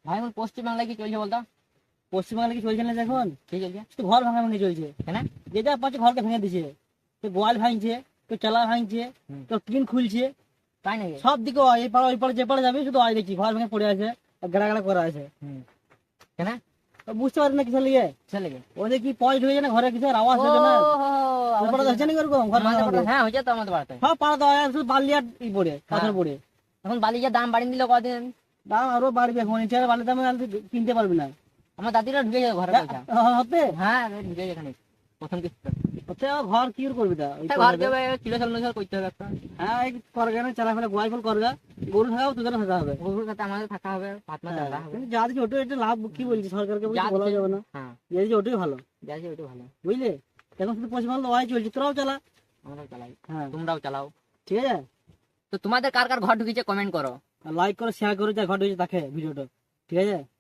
ভাই এখন পশ্চিমবাংলায় কি চলছে বলতো? পশ্চিমবাংলা কি চলছে না এখন? কি চলছে? শুধু ঘর ভাঙা ভাঙি চলছে। কেন? যে যা পাচ্ছে ঘরকে ভেঙে দিছে। কেউ গোয়াল ভাঙছে, কেউ চালা ভাঙছে, কেউ টিন খুলছে। তাই নাকি? সব দিকে এই পাড়া ওই পাড়া যে পাড়া যাবে শুধু আয় দেখছি ঘর ভেঙে পড়ে আছে, গাড়া গাড়া করা আছে। কেন? বুঝতে পারি না কিসের লিগে। চলে গে ওদের কি পয়স হয়েছে না ঘরে কিসের আওয়াজ হয়েছে না? ওই পাড়া হচ্ছে না এরকম ঘর ভাঙা ভাঙা? হ্যাঁ হয়েছে তো আমাদের বাড়িতে। সব পাড়া দেওয়া শুধু বালি আর ই পড়ে পাথর পড়ে। এখন বালি যে দাম বাড়িয়ে দিল কদিন, দাম আরো বাড়বে এখন, এছাড়া বালির দাম কিনতে পারবি না। আমার দাদিরা ঢুকে যাবে ঘরে পয়সা। হতে হ্যাঁ ঢুকে এখানে প্রথম কিস্তি। হতে ঘর কি করে করবি তা? ঘর দেবে কিলো চাল করতে হবে একটা। হ্যাঁ এই করগা না চালা ফেলে গোয়াল ফল করগা, গরু থাকাও তোদের থাকা হবে। গরুর সাথে আমাদের থাকা হবে, ভাত মাছ রান্না হবে। কিন্তু যা দিচ্ছি ওটা এটা লাভ কি বলছি, সরকারকে যা বলা দিচ্ছে- যাবে না। হ্যাঁ যে দিচ্ছি ওটাই ভালো, যা আছে ওইটা ভালো। বুঝলে? এখন শুধু পশ্চিমবঙ্গ ওয়াই চলছে, তোরাও চালা। আমরাও চালাই, হ্যাঁ তোমরাও চালাও। ঠিক আছে, তো তোমাদের কার কার ঘর ঢুকেছে কমেন্ট করো। লাইক করো, শেয়ার করো, যা ঘর হয়েছে তাকে ভিডিওটা, ঠিক আছে।